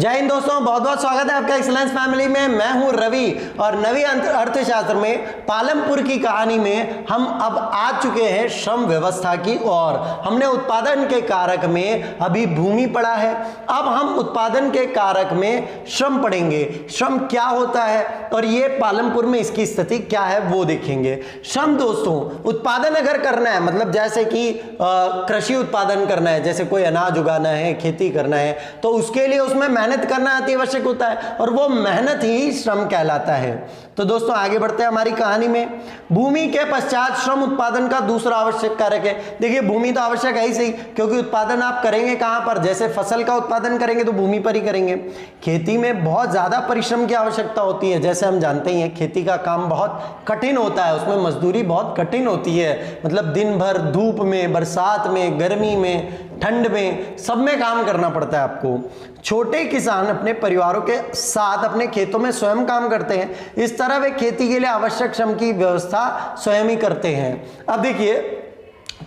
जय हिंद दोस्तों, बहुत बहुत स्वागत है आपका एक्सीलेंस फैमिली में। मैं हूं रवि और नवी अर्थशास्त्र में पालमपुर की कहानी में हम अब आ चुके हैं श्रम व्यवस्था की ओर। हमने उत्पादन के कारक में अभी भूमि पढ़ा है, अब हम उत्पादन के कारक में श्रम पढ़ेंगे। श्रम क्या होता है और ये पालमपुर में इसकी स्थिति क्या है वो देखेंगे। श्रम दोस्तों, उत्पादन अगर करना है, मतलब जैसे कि कृषि उत्पादन करना है, जैसे कोई अनाज उगाना है, खेती करना है, तो उसके लिए उसमें मेहनत करना अति आवश्यक होता है और वो मेहनत ही श्रम कहलाता है। तो दोस्तों आगे बढ़ते हैं हमारी कहानी में। भूमि के पश्चात श्रम उत्पादन का दूसरा आवश्यक कारक है। देखिए, भूमि तो आवश्यक है ही सही, क्योंकि उत्पादन आप करेंगे कहां पर? जैसे फसल का उत्पादन करेंगे तो भूमि पर ही करेंगे। खेती में बहुत ज्यादा परिश्रम की आवश्यकता होती है। जैसे हम जानते ही हैं, खेती का काम बहुत कठिन होता है, उसमें मजदूरी बहुत कठिन होती है। मतलब दिन भर धूप में, बरसात में, गर्मी में, ठंड में, सब में काम करना पड़ता है आपको। छोटे किसान अपने परिवारों के साथ अपने खेतों में स्वयं काम करते हैं। इस तरह वे खेती के लिए आवश्यक श्रम की व्यवस्था स्वयं ही करते हैं। अब देखिए,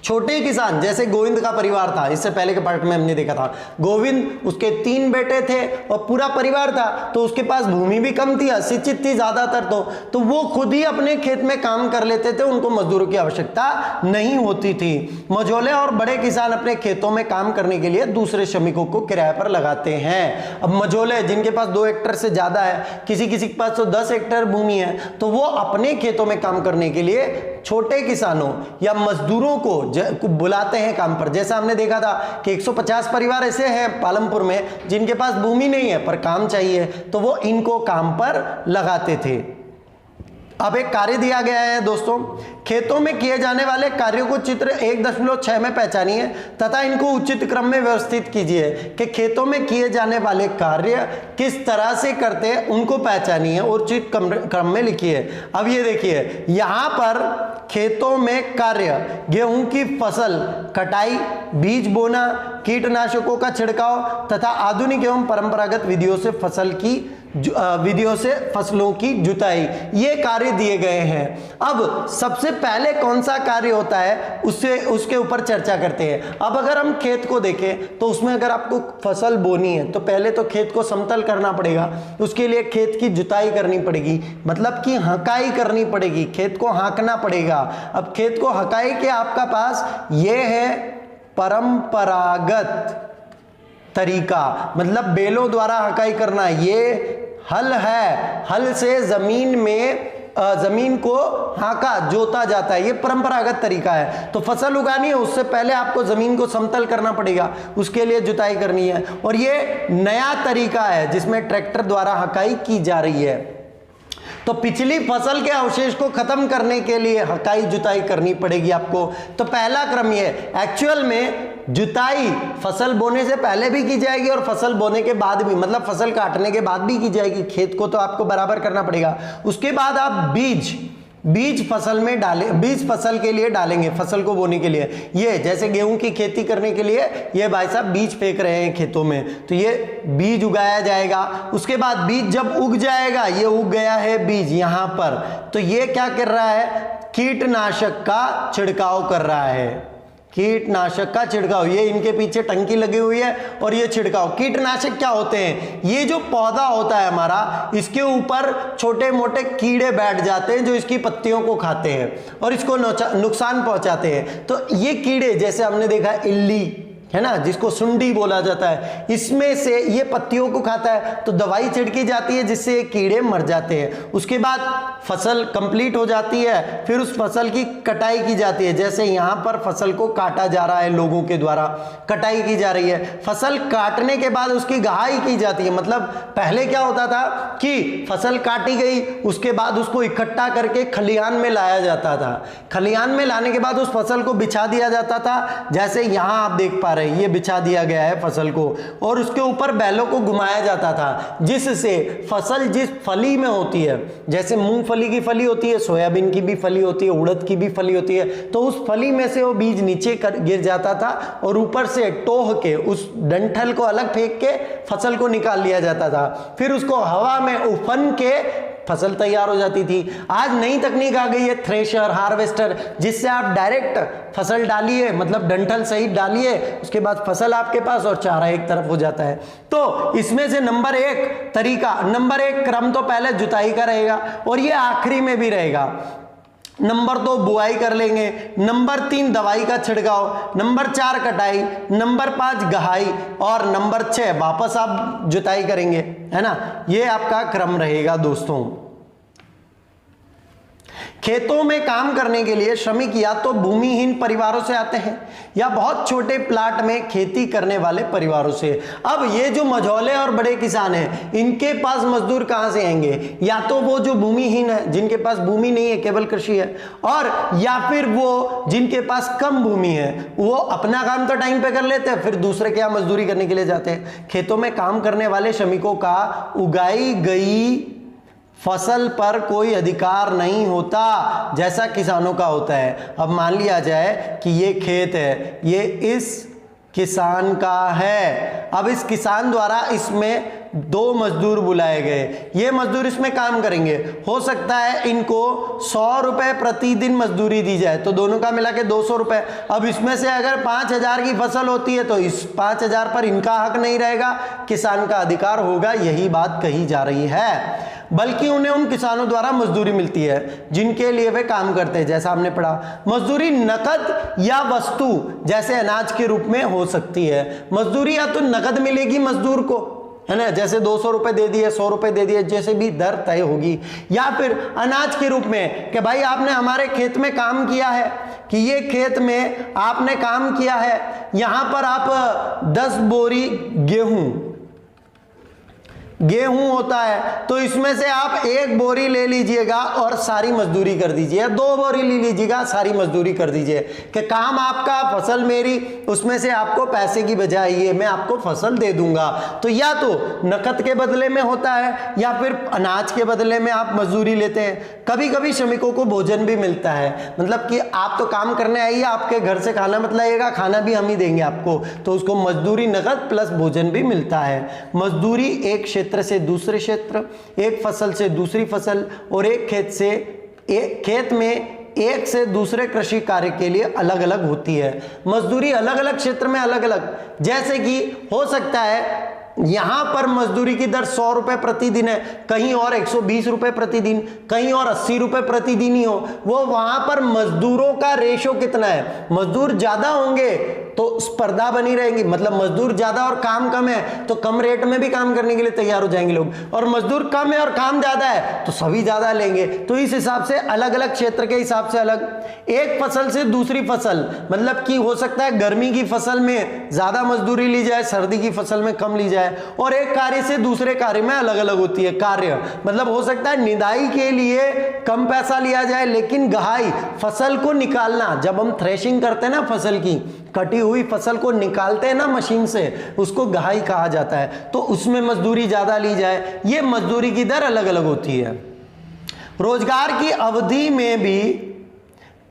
छोटे किसान, जैसे गोविंद का परिवार था, इससे पहले के पार्ट में हमने देखा था, गोविंद, उसके 3 बेटे थे और पूरा परिवार था, तो उसके पास भूमि भी कम थी, अशिक्षित थी ज्यादातर, तो वो खुद ही अपने खेत में काम कर लेते थे, उनको मजदूरों की आवश्यकता नहीं होती थी। मझोले और बड़े किसान अपने खेतों में काम करने के लिए दूसरे श्रमिकों को किराए पर लगाते हैं। अब मझोले, जिनके पास 2 हेक्टेयर से ज्यादा है, किसी किसी के पास तो 10 हेक्टेयर भूमि है, तो वो अपने खेतों में काम करने के लिए छोटे किसानों या मजदूरों को बुलाते हैं काम पर। जैसा हमने देखा था कि 150 परिवार ऐसे हैं पालमपुर में जिनके पास भूमि नहीं है पर काम चाहिए, तो वो इनको काम पर लगाते थे। अब एक कार्य दिया गया है दोस्तों, खेतों में किए जाने वाले कार्यों को चित्र 1.6 में पहचानिए तथा इनको उचित क्रम में व्यवस्थित कीजिए कि खेतों में किए जाने वाले कार्य किस तरह से करते हैं, उनको पहचानिए और उचित क्रम में लिखिए। अब ये देखिए, यहाँ पर खेतों में कार्य, गेहूं की फसल कटाई, बीज बोना, कीटनाशकों का छिड़काव तथा आधुनिक एवं परंपरागत विधियों से फसलों की जुताई, ये कार्य दिए गए हैं। अब सबसे पहले कौन सा कार्य होता है उसके ऊपर चर्चा करते हैं। अब अगर हम खेत को देखें तो उसमें अगर आपको फसल बोनी है तो पहले तो खेत को समतल करना पड़ेगा, उसके लिए खेत की जुताई करनी पड़ेगी, मतलब कि हकाई करनी पड़ेगी, खेत को हाँकना पड़ेगा। अब खेत को हकाई के आपका पास ये है परंपरागत तरीका, मतलब बैलों द्वारा हकाई करना। ये हल है, हल से जमीन को हाका जोता जाता है, ये परंपरागत तरीका है। तो फसल उगानी है, उससे पहले आपको जमीन को समतल करना पड़ेगा, उसके लिए जुताई करनी है। और ये नया तरीका है जिसमें ट्रैक्टर द्वारा हकाई की जा रही है। तो पिछली फसल के अवशेष को खत्म करने के लिए हकाई जुताई करनी पड़ेगी आपको। तो पहला क्रम ये, एक्चुअल में जुताई फसल बोने से पहले भी की जाएगी और फसल बोने के बाद भी, मतलब फसल काटने के बाद भी की जाएगी। खेत को तो आपको बराबर करना पड़ेगा। उसके बाद आप बीज फसल में डालें, बीज फसल के लिए डालेंगे, फसल को बोने के लिए। ये जैसे गेहूं की खेती करने के लिए ये भाई साहब बीज फेंक रहे हैं खेतों में, तो ये बीज उगाया जाएगा। उसके बाद बीज जब उग जाएगा, ये उग गया है बीज यहां पर, तो ये क्या कर रहा है? कीटनाशक का छिड़काव कर रहा है। कीटनाशक का छिड़काव, ये इनके पीछे टंकी लगी हुई है और ये छिड़काव। कीटनाशक क्या होते हैं? ये जो पौधा होता है हमारा, इसके ऊपर छोटे मोटे कीड़े बैठ जाते हैं जो इसकी पत्तियों को खाते हैं और इसको नुकसान पहुंचाते हैं। तो ये कीड़े, जैसे हमने देखा इल्ली है ना, जिसको सुंडी बोला जाता है, इसमें से ये पत्तियों को खाता है, तो दवाई छिड़की जाती है जिससे ये कीड़े मर जाते हैं। उसके बाद फसल कंप्लीट हो जाती है, फिर उस फसल की कटाई की जाती है। जैसे यहाँ पर फसल को काटा जा रहा है, लोगों के द्वारा कटाई की जा रही है। फसल काटने के बाद उसकी गहाई की जाती है। मतलब पहले क्या होता था कि फसल काटी गई, उसके बाद उसको इकट्ठा करके खलिहान में लाया जाता था। खलिहान में लाने के बाद उस फसल को बिछा दिया जाता था, जैसे यहाँ आप देख पा ये बिछा दिया गया है फसल को, और उसके ऊपर बैलों को घुमाया जाता था, जिससे फसल जिस फली में होती है, जैसे मूंगफली की फली होती है, सोयाबीन की भी फली होती है, उड़द की भी फली होती है, तो उस फली में से वो बीज नीचे गिर जाता था और ऊपर से टोह के उस डंठल को अलग फेंक के फसल को निकाल लिया जाता था। फिर उसको हवा में उफन के फसल तैयार हो जाती थी। आज नई तकनीक आ गई है, थ्रेशर, हार्वेस्टर, जिससे आप डायरेक्ट फसल डालिए, मतलब डंठल सहित डालिए, उसके बाद फसल आपके पास और चारा एक तरफ हो जाता है। तो इसमें से नंबर 1 तरीका, नंबर 1 क्रम तो पहले जुताई का रहेगा और ये आखिरी में भी रहेगा। नंबर 2 बुआई कर लेंगे, नंबर 3 दवाई का छिड़काव, नंबर 4 कटाई, नंबर 5 गहाई और नंबर 6 वापस आप जुताई करेंगे, है ना। ये आपका क्रम रहेगा दोस्तों। खेतों में काम करने के लिए श्रमिक या तो भूमिहीन परिवारों से आते हैं या बहुत छोटे प्लाट में खेती करने वाले परिवारों से। अब ये जो मझौले और बड़े किसान हैं, इनके पास मजदूर कहां से आएंगे? या तो वो जो भूमिहीन है, जिनके पास भूमि नहीं है, केवल कृषि है, और या फिर वो जिनके पास कम भूमि है, वो अपना काम तो टाइम पे कर लेते हैं, फिर दूसरे के यहाँ मजदूरी करने के लिए जाते हैं। खेतों में काम करने वाले श्रमिकों का उगाई गई फसल पर कोई अधिकार नहीं होता जैसा किसानों का होता है। अब मान लिया जाए कि ये खेत है, ये इस किसान का है। अब इस किसान द्वारा इसमें 2 मजदूर बुलाए गए, ये मजदूर इसमें काम करेंगे। हो सकता है इनको 100 रुपए प्रतिदिन मजदूरी दी जाए, तो दोनों का मिला के 200 रुपए। अब इसमें से अगर 5000 की फसल होती है तो इस 5000 पर इनका हक नहीं रहेगा, किसान का अधिकार होगा, यही बात कही जा रही है। बल्कि उन्हें उन किसानों द्वारा मजदूरी मिलती है जिनके लिए वे काम करते हैं। जैसा हमने पढ़ा, मजदूरी नकद या वस्तु जैसे अनाज के रूप में हो सकती है। मजदूरी या तो नकद मिलेगी मजदूर को, है ना, जैसे 200 रुपए दे दिए, 100 रुपए दे दिए, जैसे भी दर तय होगी, या फिर अनाज के रूप में कि भाई आपने हमारे खेत में काम किया है, कि ये खेत में आपने काम किया है, यहां पर आप 10 बोरी गेहूं होता है, तो इसमें से आप 1 बोरी ले लीजिएगा और सारी मजदूरी कर दीजिए, 2 बोरी ले लीजिएगा, सारी मजदूरी कर दीजिए, कि काम आपका, फसल मेरी, उसमें से आपको पैसे की बजाय ये मैं आपको फसल दे दूंगा। तो या तो नकद के बदले में होता है या फिर अनाज के बदले में आप मजदूरी लेते हैं। कभी कभी श्रमिकों को भोजन भी मिलता है, मतलब कि आप तो काम करने आइए, आपके घर से खाना मत लाइएगा, खाना भी हम ही देंगे आपको, तो उसको मजदूरी नकद प्लस भोजन भी मिलता है। मजदूरी एक क्षेत्र से दूसरे क्षेत्र, एक फसल से दूसरी फसल और एक खेत में एक से दूसरे कृषि कार्य के लिए अलग अलग होती है। मजदूरी अलग अलग क्षेत्र में अलग अलग, जैसे कि हो सकता है यहां पर मजदूरी की दर 100 रुपए प्रतिदिन है, कहीं और 120 रुपए प्रतिदिन, कहीं और 80 रुपए प्रतिदिन ही हो। वो वहां पर मजदूरों का रेशो कितना है, मजदूर ज्यादा होंगे तो स्पर्धा बनी रहेगी, मतलब मजदूर ज्यादा और काम कम है तो कम रेट में भी काम करने के लिए तैयार हो जाएंगे लोग, और मजदूर कम है और काम ज्यादा है तो सभी ज्यादा लेंगे। तो इस हिसाब से अलग अलग क्षेत्र के हिसाब से अलग। एक फसल से दूसरी फसल, मतलब कि हो सकता है गर्मी की फसल में ज्यादा मजदूरी ली जाए, सर्दी की फसल में कम ली जाए, और एक कार्य से दूसरे कार्य में अलग अलग होती है। कार्य मतलब हो सकता है निदाई के लिए कम पैसा लिया जाए, लेकिन गहाई, फसल को निकालना, जब हम थ्रेशिंग करते हैं ना, फसल की कटी हुई फसल को निकालते हैं ना मशीन से, उसको गहाई कहा जाता है, तो उसमें मजदूरी ज्यादा ली जाए। ये मजदूरी की दर अलग अलग होती है। रोजगार की अवधि में भी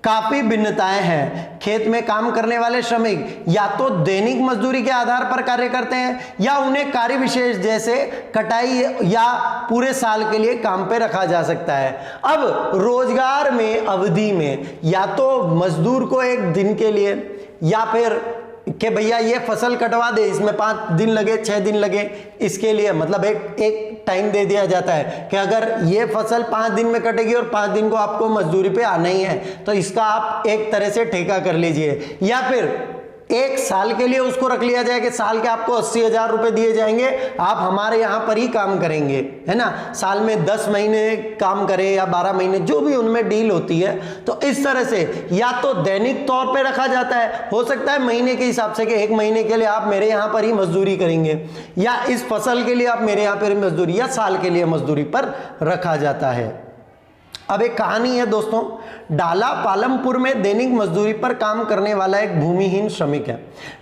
काफी भिन्नताएं हैं। खेत में काम करने वाले श्रमिक या तो दैनिक मजदूरी के आधार पर कार्य करते हैं या उन्हें कार्य विशेष जैसे कटाई या पूरे साल के लिए काम पे रखा जा सकता है। अब रोजगार में अवधि में या तो मजदूर को 1 दिन के लिए, या फिर कि भैया ये फसल कटवा दे, इसमें 5 दिन लगे 6 दिन लगे, इसके लिए मतलब एक टाइम दे दिया जाता है कि अगर ये फसल 5 दिन में कटेगी और 5 दिन को आपको मजदूरी पे आना ही है, तो इसका आप एक तरह से ठेका कर लीजिए। या फिर 1 साल के लिए उसको रख लिया जाए कि साल के आपको 80,000 रुपए दिए जाएंगे, आप हमारे यहां पर ही काम करेंगे, है ना, साल में 10 महीने काम करें या 12 महीने, जो भी उनमें डील होती है। तो इस तरह से या तो दैनिक तौर पे रखा जाता है, हो सकता है महीने के हिसाब से कि 1 महीने के लिए आप मेरे यहां पर ही मजदूरी करेंगे, या इस फसल के लिए आप मेरे यहां पर मजदूरी, या साल के लिए मजदूरी पर रखा जाता है। अब एक कहानी है दोस्तों, डाला पालमपुर में दैनिक मजदूरी पर काम करने वाला एक भूमिहीन श्रमिक है।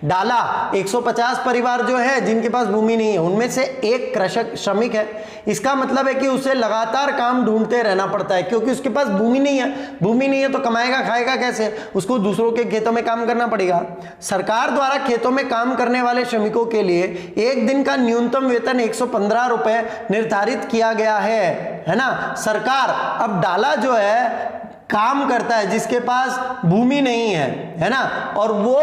डाला 150 परिवार जो है जिनके पास भूमि नहीं है, उनमें से एक कृषक श्रमिक है। इसका मतलब है कि उसे लगातार काम ढूंढते रहना पड़ता है, क्योंकि उसके पास भूमि नहीं है। भूमि नहीं है तो कमाएगा खाएगा कैसे, उसको दूसरों के खेतों में काम करना पड़ेगा। सरकार द्वारा खेतों में काम करने वाले श्रमिकों के लिए 1 दिन का न्यूनतम वेतन 115 रुपए निर्धारित किया गया है। है ना। सरकार अब डाला जो है काम करता है जिसके पास भूमि नहीं है ना, और वो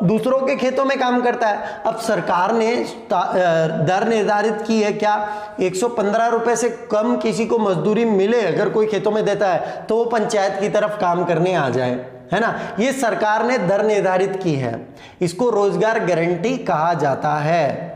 दूसरों के खेतों में काम करता है। अब सरकार ने दर निर्धारित की है क्या, 115 रुपए से कम किसी को मजदूरी मिले अगर कोई खेतों में देता है तो वो पंचायत की तरफ काम करने आ जाए, है ना। ये सरकार ने दर निर्धारित की है, इसको रोजगार गारंटी कहा जाता है।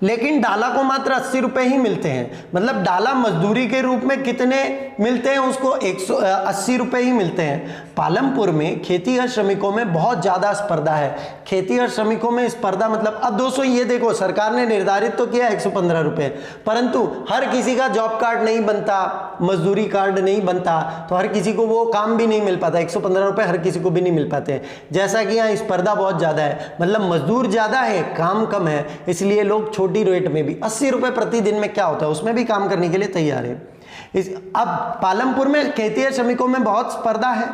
लेकिन डाला को मात्र 80 रुपए ही मिलते हैं, मतलब डाला मजदूरी के रूप में कितने मिलते हैं, उसको 180 रुपए ही मिलते हैं। पालमपुर में खेतीहर श्रमिकों में बहुत ज्यादा स्पर्धा है। खेतीहर श्रमिकों में स्पर्धा मतलब, अब दोस्तों ये देखो सरकार ने निर्धारित तो किया 115 रुपए, परंतु हर किसी का जॉब कार्ड नहीं बनता, मजदूरी कार्ड नहीं बनता, तो हर किसी को वो काम भी नहीं मिल पाता। 115 रुपए हर किसी को भी नहीं मिल पाते, जैसा कि यहाँ स्पर्धा बहुत ज्यादा है, मतलब मजदूर ज्यादा है काम कम है, इसलिए लोग छोटी रेट में भी 80 रुपए प्रतिदिन में क्या होता है उसमें भी काम करने के लिए तैयार है। अब पालमपुर में खेतीहर श्रमिकों में बहुत स्पर्धा है,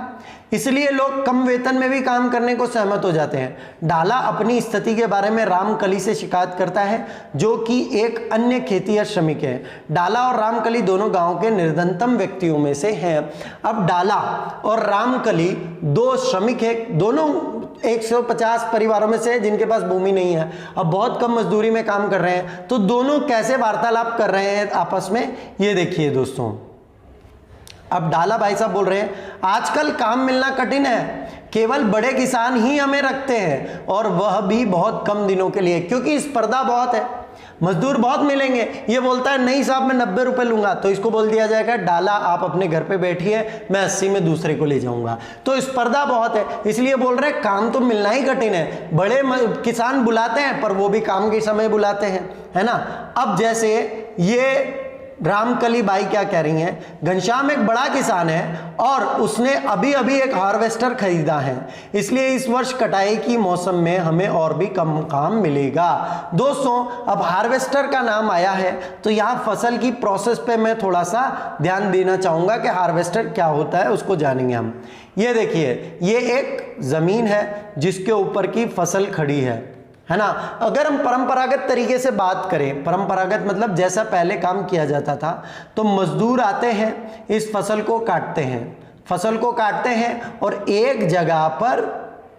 इसलिए लोग कम वेतन में भी काम करने को सहमत हो जाते हैं। डाला अपनी स्थिति के बारे में रामकली से शिकायत करता है, जो कि एक अन्य खेतीहर श्रमिक है। डाला और रामकली दोनों गांव के निर्धनतम व्यक्तियों में से हैं। अब डाला और रामकली दो श्रमिक है, दोनों 150 परिवारों में से जिनके पास भूमि नहीं है, अब बहुत कम मजदूरी में काम कर रहे हैं, तो दोनों कैसे वार्तालाप कर रहे हैं आपस में, ये देखिए दोस्तों। अब डाला भाई साहब बोल रहे हैं, आजकल काम मिलना कठिन है, केवल बड़े किसान ही हमें रखते हैं और वह भी बहुत कम दिनों के लिए, क्योंकि स्पर्धा बहुत है, मजदूर बहुत मिलेंगे। ये बोलता है नहीं साहब मैं 90 रुपए लूंगा, तो इसको बोल दिया जाएगा डाला आप अपने घर पे बैठिए, मैं 80 में दूसरे को ले जाऊंगा। तो स्पर्धा बहुत है, इसलिए बोल रहे हैं काम तो मिलना ही कठिन है। बड़े किसान बुलाते हैं पर वो भी काम के समय बुलाते हैं, है ना। अब जैसे ये रामकली बाई क्या कह रही हैं, घनश्याम एक बड़ा किसान है और उसने अभी अभी एक हार्वेस्टर खरीदा है, इसलिए इस वर्ष कटाई की मौसम में हमें और भी कम काम मिलेगा। दोस्तों अब हार्वेस्टर का नाम आया है तो यहाँ फसल की प्रोसेस पे मैं थोड़ा सा ध्यान देना चाहूंगा कि हार्वेस्टर क्या होता है, उसको जानेंगे हम। ये देखिए, ये एक जमीन है जिसके ऊपर की फसल खड़ी है ना। अगर हम परंपरागत तरीके से बात करें, परंपरागत मतलब जैसा पहले काम किया जाता था, तो मजदूर आते हैं, इस फसल को काटते हैं और एक जगह पर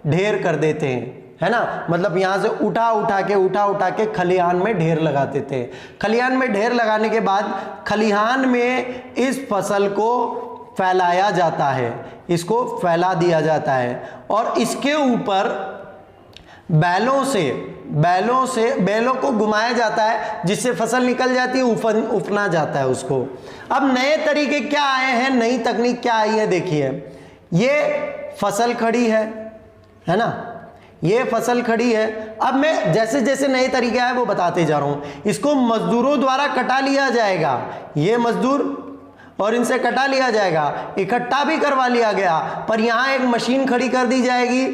ढेर कर देते हैं, है ना। मतलब यहां से उठा के खलिहान में ढेर लगा देते हैं। खलिहान में ढेर लगाने के बाद खलिहान में इस फसल को फैलाया जाता है, इसको फैला दिया जाता है और इसके ऊपर बैलों को घुमाया जाता है, जिससे फसल निकल जाती है, उफना जाता है उसको। अब नए तरीके क्या आए हैं, नई तकनीक क्या आई है, देखिए ये फसल खड़ी है ना, ये फसल खड़ी है। अब मैं जैसे जैसे नए तरीके आए वो बताते जा रहा हूं। इसको मजदूरों द्वारा कटा लिया जाएगा, ये मजदूर और इनसे कटा लिया जाएगा, इकट्ठा भी करवा लिया गया, पर यहां एक मशीन खड़ी कर दी जाएगी,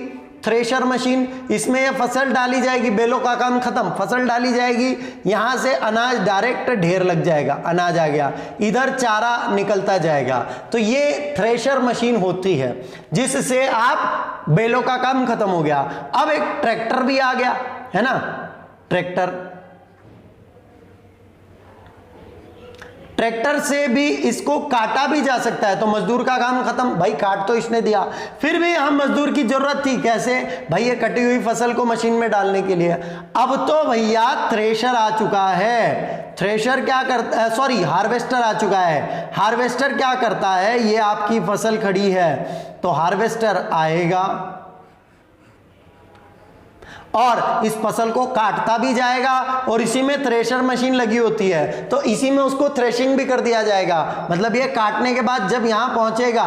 थ्रेशर मशीन, इसमें ये फसल डाली जाएगी, बेलों का काम खत्म, फसल डाली जाएगी, यहां से अनाज डायरेक्ट ढेर लग जाएगा, अनाज आ गया, इधर चारा निकलता जाएगा। तो ये थ्रेशर मशीन होती है जिससे आप बेलों का काम खत्म हो गया। अब एक ट्रैक्टर भी आ गया, है ना, ट्रैक्टर से भी इसको काटा भी जा सकता है, तो मजदूर का काम खत्म, भाई काट तो इसने दिया, फिर भी हम मजदूर की जरूरत थी, कैसे भाई, ये कटी हुई फसल को मशीन में डालने के लिए। अब तो भैया थ्रेशर आ चुका है, थ्रेशर क्या करता है, सॉरी हार्वेस्टर आ चुका है। हार्वेस्टर क्या करता है, ये आपकी फसल खड़ी है तो हार्वेस्टर आएगा और इस फसल को काटता भी जाएगा और इसी में थ्रेशर मशीन लगी होती है, तो इसी में उसको थ्रेशिंग भी कर दिया जाएगा। मतलब ये काटने के बाद जब यहां पहुंचेगा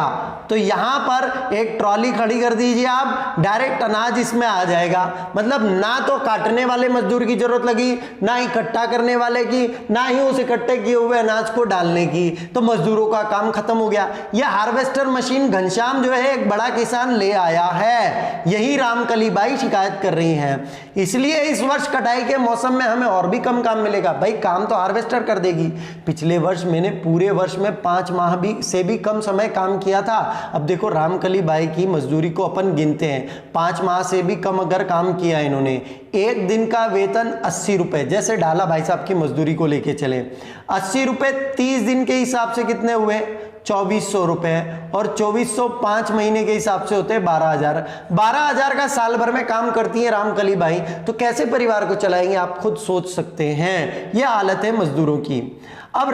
तो यहां पर एक ट्रॉली खड़ी कर दीजिए आप, डायरेक्ट अनाज इसमें आ जाएगा। मतलब ना तो काटने वाले मजदूर की जरूरत लगी, ना इकट्ठा करने वाले की, ना ही उस इकट्ठे किए हुए अनाज को डालने की, तो मजदूरों का काम खत्म हो गया। यह हार्वेस्टर मशीन घनश्याम जो है एक बड़ा किसान ले आया है, यही रामकली बाई शिकायत कर रही है। इसलिए इस वर्ष कटाई के मौसम में हमें और भी कम काम मिलेगा। भाई काम तो हार्वेस्टर कर देगी। पिछले वर्ष मैंने पूरे वर्ष में 5 माह से भी कम समय काम किया था। अब देखो रामकली बाई की मजदूरी को अपन गिनते हैं, 5 माह से भी कम अगर काम किया इन्होंने, एक दिन का वेतन 80 रुपए, जैसे डाला भाई साहब की मजदूरी को लेके चले, 80 रुपए 30 दिन के हिसाब से कितने हुए, 2400 रुपए, और 2400 5 महीने के हिसाब से होते हैं 12,000। 12,000 का साल भर में काम करती है रामकली बाई, तो कैसे परिवार को चलाएंगे आप खुद सोच सकते हैं। यह हालत है मजदूरों की। अब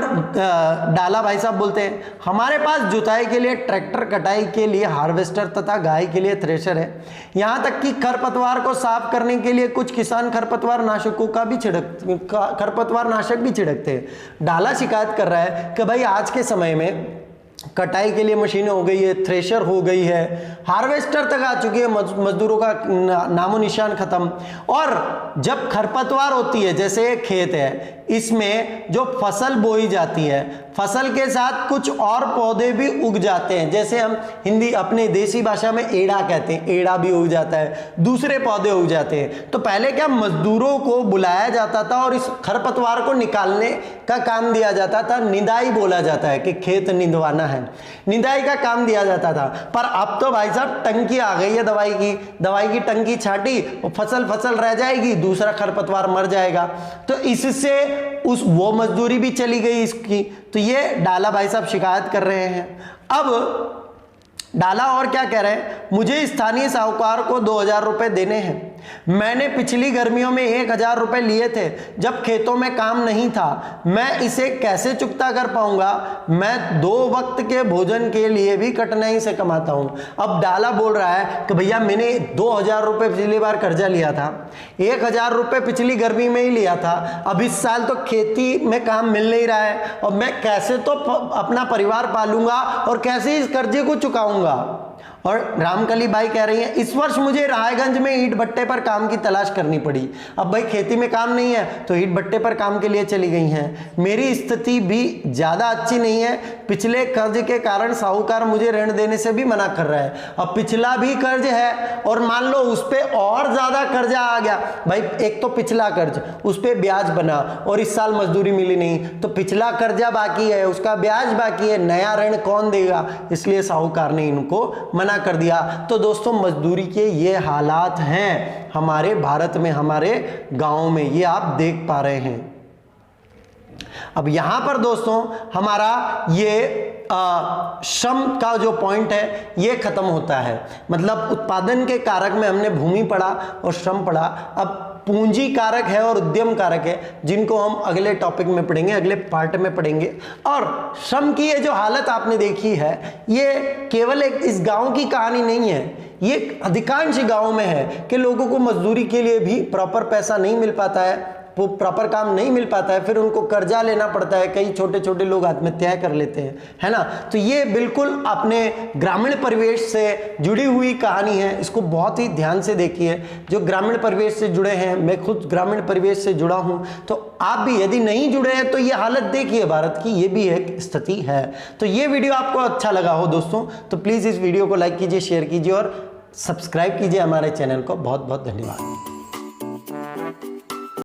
डाला भाई साहब बोलते हैं हमारे पास जुताई के लिए ट्रैक्टर, कटाई के लिए हार्वेस्टर तथा गाय के लिए थ्रेशर है। यहाँ तक कि खरपतवार को साफ करने के लिए कुछ किसान खरपतवार नाशक भी छिड़कते हैं। डाला शिकायत कर रहा है कि भाई आज के समय में कटाई के लिए मशीनें हो गई है, थ्रेशर हो गई है, हार्वेस्टर तक आ चुकी है, मजदूरों का नामो निशान खत्म। और जब खरपतवार होती है, जैसे एक खेत है, इसमें जो फसल बोई जाती है, फसल के साथ कुछ और पौधे भी उग जाते हैं, जैसे हम हिंदी अपने देसी भाषा में एड़ा कहते हैं, एड़ा भी उग जाता है, दूसरे पौधे उग जाते हैं। तो पहले क्या मजदूरों को बुलाया जाता था और इस खरपतवार को निकालने का काम दिया जाता था। निदाई बोला जाता है कि खेत निंदवाना है, निदाई का काम दिया जाता था। पर अब तो भाई साहब टंकी आ गई है दवाई की टंकी छाटी, फसल रह जाएगी, दूसरा खरपतवार मर जाएगा। तो इससे वो मजदूरी भी चली गई इसकी। तो ये डाला भाई साहब शिकायत कर रहे हैं। अब डाला और क्या कह रहे हैं, मुझे स्थानीय साहूकार को 2,000 रुपए देने हैं। मैंने पिछली गर्मियों में 1,000 रुपए लिए थे जब खेतों में काम नहीं था। मैं इसे कैसे चुकता कर पाऊंगा? मैं 2 वक्त के भोजन के लिए भी कठिनाई से कमाता हूं। अब डाला बोल रहा है कि भैया मैंने 2,000 रुपए पिछली बार कर्जा लिया था, 1,000 रुपए पिछली गर्मी में ही लिया था, अब इस साल तो खेती में काम मिल नहीं रहा है, और मैं कैसे तो अपना परिवार पालूंगा और कैसे इस कर्जे को चुकाऊंगा। और रामकली बाई कह रही है इस वर्ष मुझे रायगंज में ईंट भट्टे पर काम की तलाश करनी पड़ी। अब भाई खेती में काम नहीं है तो ईंट भट्टे पर काम के लिए चली गई हैं। मेरी स्थिति भी ज़्यादा अच्छी नहीं है, पिछले कर्ज के कारण साहूकार मुझे ऋण देने से भी मना कर रहा है। अब पिछला भी कर्ज है और मान लो उस पर और ज़्यादा कर्जा आ गया, भाई एक तो पिछला कर्ज, उस पर ब्याज बना और इस साल मजदूरी मिली नहीं, तो पिछला कर्जा बाकी है, उसका ब्याज बाकी है, नया ऋण कौन देगा? इसलिए साहूकार ने इनको मना कर दिया। तो दोस्तों मजदूरी के ये हालात हैं हमारे भारत में, हमारे गांव में, ये आप देख पा रहे हैं। अब यहां पर दोस्तों हमारा ये श्रम का जो पॉइंट है ये खत्म होता है। मतलब उत्पादन के कारक में हमने भूमि पढ़ा और श्रम पढ़ा। अब पूंजी कारक है और उद्यम कारक है, जिनको हम अगले टॉपिक में पढ़ेंगे, अगले पार्ट में पढ़ेंगे। और श्रम की ये जो हालत आपने देखी है, ये केवल एक इस गांव की कहानी नहीं है, ये अधिकांश गांव में है कि लोगों को मजदूरी के लिए भी प्रॉपर पैसा नहीं मिल पाता है, वो प्रॉपर काम नहीं मिल पाता है, फिर उनको कर्जा लेना पड़ता है, कई छोटे छोटे लोग आत्महत्या कर लेते हैं, है ना। तो ये बिल्कुल अपने ग्रामीण परिवेश से जुड़ी हुई कहानी है, इसको बहुत ही ध्यान से देखिए। जो ग्रामीण परिवेश से जुड़े हैं, मैं खुद ग्रामीण परिवेश से जुड़ा हूं, तो आप भी यदि नहीं जुड़े हैं तो ये हालत देखिए भारत की, ये भी एक स्थिति है। तो ये वीडियो आपको अच्छा लगा हो दोस्तों तो प्लीज़ इस वीडियो को लाइक कीजिए, शेयर कीजिए और सब्सक्राइब कीजिए हमारे चैनल को। बहुत बहुत धन्यवाद।